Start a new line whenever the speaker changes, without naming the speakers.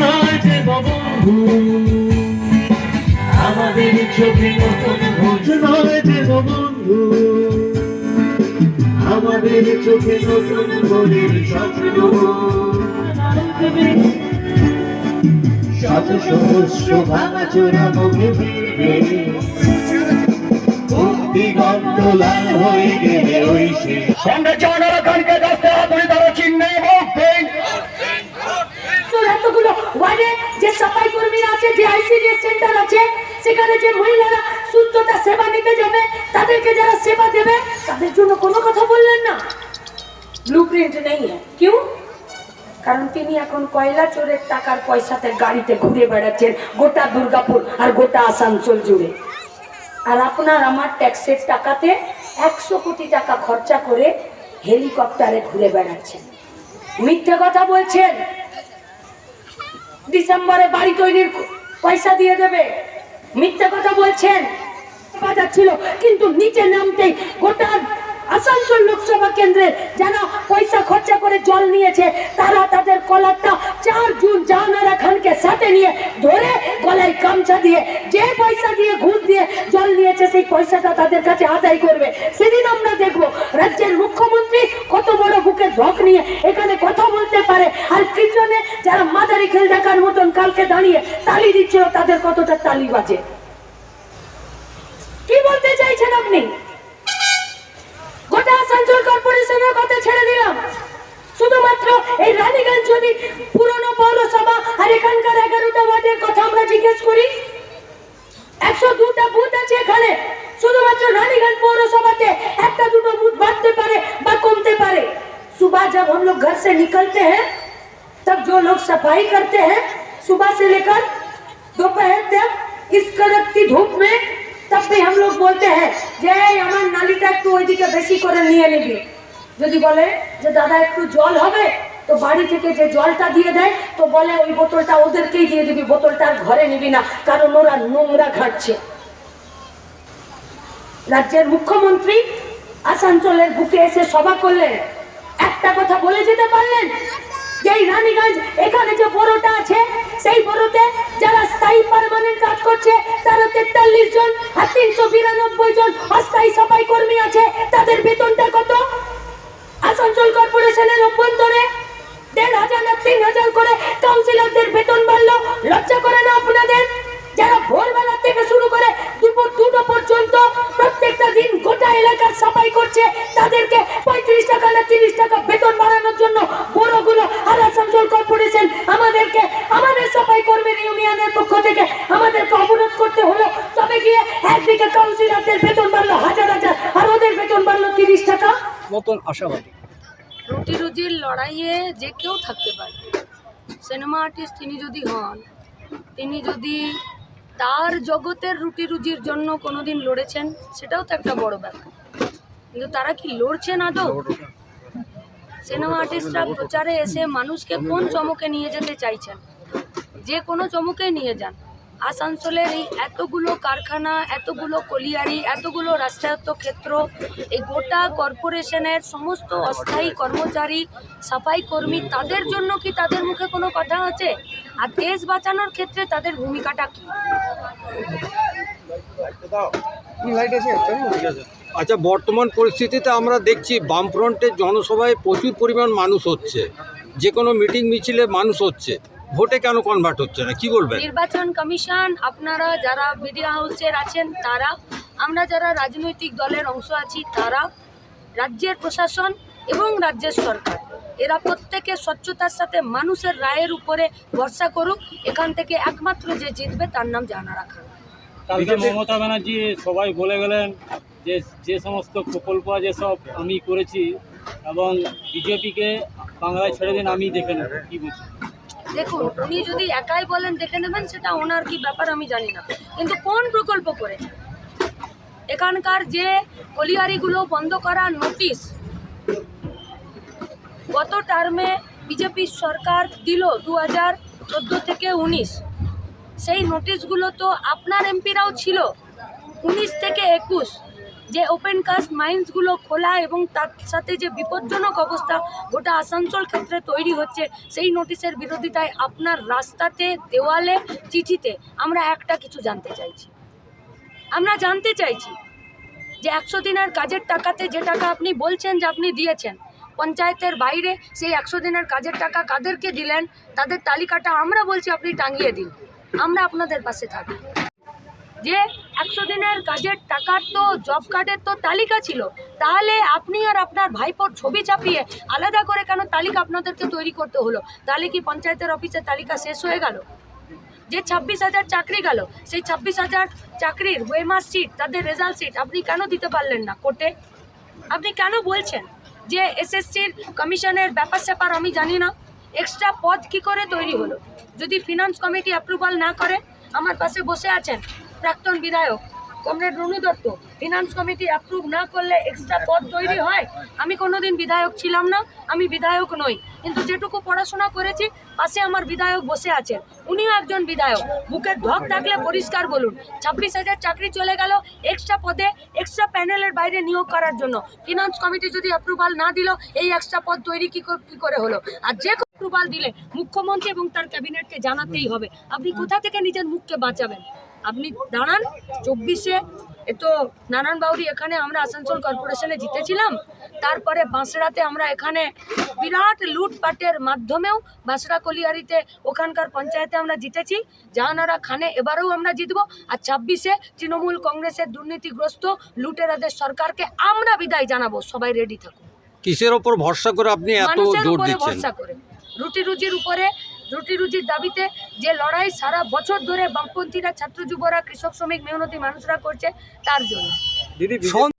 নয় যে বন্ধু আমাদের চোখে নতুন ভোজ নয় যে বন্ধু আমাদের চোখে নতুন ভোরের স্বপ্ন শত সহস্র ভাঙাচোরা মুখে ফিরবে দিগন্ত লাল হয়ে গেলে ওই সে
সঙ্গে জানারা খানকে দশটা হাতুড়ি দ্বারা চিহ্নে
এতগুলো ওয়ার্ডে যে সাফাই কর্মীরা আছে, যে আইসিডিএস সেন্টার আছে, সেখানে যে মহিলারা সুস্থতা সেবা নিতে যাবে, তাদেরকে যারা সেবা দেবে, তাদের জন্য কোনো কথা বললেন না। ব্লুপ্রিন্ট নেই কেউ, কারণ তিনি এখন কয়লা চোরের টাকার পয়সাতে গাড়িতে ঘুরে বেড়াচ্ছেন গোটা দুর্গাপুর আর গোটা আসানসোল জুড়ে। আর আপনার আমার ট্যাক্সের টাকাতে 100 কোটি টাকা খরচা করে হেলিকপ্টারে ঘুরে বেড়াচ্ছেন, মিথ্যে কথা বলছেন। ডিসেম্বরে বাড়ি তৈরির পয়সা দিয়ে দেবে, মিথ্যে কথা বলছেন। বাজার ছিল কিন্তু নিচে নামতেই গোটা আসানসোল লোকসভা কেন্দ্রে যারা পয়সা খরচা করে জল নিয়েছে, তারা তাদের কলারটা 4 জুন জাহানারা খানকে সাথে নিয়ে ধরে গলায় গামছা দিয়ে যে পয়সা দিয়ে ঘুষ দিয়ে জল নিয়েছে সেই পয়সাটা তাদের কাছে আদায় করবে। সেদিন আমরা দেখবো রাজ্যের মুখ্যমন্ত্রী কত বড় বুকে ধক নিয়ে এখানে কথা বলতে পারে, আর পিছনে যারা মাদারি খেল দেখার মতন কালকে দাঁড়িয়ে তালি দিচ্ছিল তাদের কতটা তালি বাজে। কি বলতে চাইছেন আপনি? গোটা আসানসোল কর্পোরেশনের কথা ছেড়ে দিলাম, শুধুমাত্র এই রানীগঞ্জ যদি পুরনো পৌরসভা আর এখানকার 11টা ওয়ার্ডের কথা আমরা জিজ্ঞেস করি, 102টা বুথ আছে এখানে। শুধুমাত্র রানীগঞ্জ পৌরসভাতে 1-2 বুথ बढ़ते पारे বা कमते पारे। सुबह जब हम लोग घर से निकलते हैं तब जो लोग सफाई करते हैं सुबह से लेकर दोपहर तक इस कड़कती धूप में, तब भी हम लोग बोलते हैं যে আমার নালিটা একটু ওইদিকে বেশি করে নিয়ে নিবি। যদি বলে যে দাদা একটু জল হবে, তো বাড়ি থেকে যে জলটা দিয়ে দেয় তো বলে ওই বোতলটা ওদেরকেই দিয়ে দিবি, বোতলটা আর ঘরে নিবি না, কারণ ওরা নোংরা ঘাটছে। রাজ্যের মুখ্যমন্ত্রী আসানসোলের বুকে এসে সভা করলেন, একটা কথা বলে যেতে পারলেন যে এই রানীগঞ্জ এখানে যে বড়টা আছে সেই বড়তে যারা স্থায়ী পার্মানেন্ট কাজ করছে তারা 43 জন আর 392 জন অস্থায়ী সাফাই কর্মী আছে, তাদের বেতনটা কত? আসানসোল কর্পোরেশনের অভ্যন্তরে 1500 না 3000 করে কাউন্সিলরদের বেতন বাড়লো। লজ্জা করে না আপনাদের? যারা ভোরবেলা থেকে শুরু করে দুপুর 2টা পর্যন্ত প্রত্যেকটা দিন গোটা এলাকার সাফাই করছে, তাদেরকে 35 টাকা না 30 টাকা বেতন বাড়ানোর জন্য বড়গুলো আর আসানসোল কর্পোরেশন আমাদেরকে আমাদের সাফাই কর্মীর ইউনিয়নের পক্ষ থেকে আমাদেরকে অবরোধ করতে হলো। তবে গিয়ে একদিকে কাউন্সিলরদের বেতন বাড়লো 1000 আর ওদের বেতন বাড়লো 30 টাকা
মতন আশাবাদী।
রুটি রুজির লড়াইয়ে যে কেউ থাকতে পারে। সিনেমা আর্টিস্ট তিনি যদি হন, তিনি যদি তার জগতের রুটি রুজির জন্য কোনোদিন লড়েছেন, সেটাও তো একটা বড় ব্যাপার। কিন্তু তারা কি লড়ছেন আদৌ? সিনেমা আর্টিস্টরা প্রচারে এসে মানুষকে কোন চমকে নিয়ে যেতে চাইছেন? যে কোনো চমকে নিয়ে যান। আসানসোলের এই এতগুলো কারখানা, এতগুলো কলিয়ারি, এতগুলো রাষ্ট্রায়ত্ত ক্ষেত্র, এই গোটা কর্পোরেশনের সমস্ত অস্থায়ী কর্মচারী, সাফাই কর্মী, তাদের জন্য কি তাদের মুখে কোনো কথা আছে? আর দেশ বাঁচানোর ক্ষেত্রে তাদের ভূমিকাটা কি?
আচ্ছা, বর্তমান পরিস্থিতিতে আমরা দেখছি বামফ্রন্টের জনসভায় প্রচুর পরিমাণ মানুষ হচ্ছে, যে কোনো মিটিং মিছিলে মানুষ হচ্ছে, ভোটে কেন কনভার্ট হচ্ছে না, কি বলবেন?
নির্বাচন কমিশন, আপনারা যারা মিডিয়া হাউসের আছেন তারা, আমরা যারা রাজনৈতিক দলের অংশ আছি তারা, রাজ্যের প্রশাসন এবং রাজ্যের সরকার, এরা প্রত্যেকে স্বচ্ছতার সাথে মানুষের রায়ের উপরে ভরসা করুক। এখান থেকে একমাত্র যে জিতবে তার নাম জাহানারা খান।
কালকে মমতা ব্যানার্জি সবাই বলে গেলেন যে যে সমস্ত প্রকল্প যেসব আমি করেছি এবং বিজেপিকে বাংলায় ছেড়ে দিন, আমি দেখে নেব। কি বলছি?
দেখুন, উনি যদি একাই বলেন দেখে নেবেন, সেটা ওনার কি ব্যাপার আমি জানি না, কিন্তু কোন প্রকল্প করেছে? এখানকার যে কলিয়ারিগুলো বন্ধ করার নোটিশ গত টার্মে বিজেপির সরকার দিল 2014 থেকে 19, সেই নোটিশগুলো তো আপনার এমপিরাও ছিল 19 থেকে 21। যে ওপেন কাস্ট মাইন্সগুলো খোলা এবং তার সাথে যে বিপজ্জনক অবস্থা গোটা আসানসোল ক্ষেত্রে তৈরি হচ্ছে, সেই নোটিশের বিরোধিতায় আপনার রাস্তাতে, দেওয়ালে, চিঠিতে আমরা একটা কিছু জানতে চাইছি। আমরা জানতে চাইছি যে 100 দিনের কাজের টাকাতে যে টাকা আপনি বলছেন যে আপনি দিয়েছেন, পঞ্চায়েতের বাইরে সেই 100 দিনের কাজের টাকা কাদেরকে দিলেন তাদের তালিকাটা আমরা বলছি আপনি টাঙিয়ে দিন, আমরা আপনাদের পাশে থাকি। যে 100 দিনের কাজের টাকার তো জব কার্ডের তো তালিকা ছিল, তাহলে আপনি আর আপনার ভাইপোর ছবি চাপিয়ে আলাদা করে কেন তালিকা আপনাদেরকে তৈরি করতে হলো? তাহলে কি পঞ্চায়েতের অফিসের তালিকা শেষ হয়ে গেল? যে 26,000 চাকরি গেল, সেই 26,000 চাকরির ওয়েমার সিট, তাদের রেজাল্ট সিট আপনি কেন দিতে পারলেন না কোর্টে? আপনি কেন বলছেন যে এসএসসির কমিশনের ব্যাপার স্যাপার আমি জানি না? এক্সট্রা পদ কি করে তৈরি হলো? যদি ফিনান্স কমিটি অ্যাপ্রুভাল না করে, আমার পাশে বসে আছেন প্রাক্তন বিধায়ক comrade Ronu Dutta, finance committee approve না করলে এক্সট্রা পদ তৈরি হয়? আমি কোনোদিন বিধায়ক ছিলাম না, আমি বিধায়ক নই, কিন্তু যেটুকু পড়াশোনা করেছি পাশে আমার বিধায়ক বসে আছেন, উনিও একজন বিধায়ক। বুকের ঢক থাকলে পরিষ্কার বলুন, 26,000 চাকরি চলে গেল এক্সট্রা পদে, এক্সট্রা প্যানেলের বাইরে নিয়োগ করার জন্য। ফিনান্স কমিটি যদি অ্যাপ্রুভাল না দিল, এই এক্সট্রা পদ তৈরি কি করে হলো? আর যে অ্যাপ্রুভাল দিলে মুখ্যমন্ত্রী এবং তার ক্যাবিনেটকে জানাতেই হবে। আপনি কোথা থেকে নিজের মুখকে বাঁচাবেন? আপনি দাঁড়ান 24-এ তো নারায়ণ বাউরি এখানে আমরা আসানসোল কর্পোরেশনে জিতেছিলাম, তারপরে বাঁশড়াতে আমরা এখানে বিরাট লুটপাটের মাধ্যমেও বাঁশড়া কলিয়ারিতে ওখানকার পঞ্চায়েতে আমরা জিতেছি, জাহানারা খানে এবারেও আমরা জিতবো। আর 26-এ তৃণমূল কংগ্রেসের দুর্নীতিগ্রস্ত লুটেরাদের সরকারকে আমরা বিদায় জানাবো। সবাই রেডি থাকুন।
কিসের ওপর ভরসা করে আপনি এত
মানুষের
জোর
উপরে
দিচ্ছেন?
ভরসা করে, রুটি রুজির উপরে, রুটি রুজির দাবিতে যে লড়াই সারা বছর ধরে বামপন্থীরা, ছাত্র যুবরা, কৃষক, শ্রমিক, মেহনতি মানুষরা করছে, তার জন্য।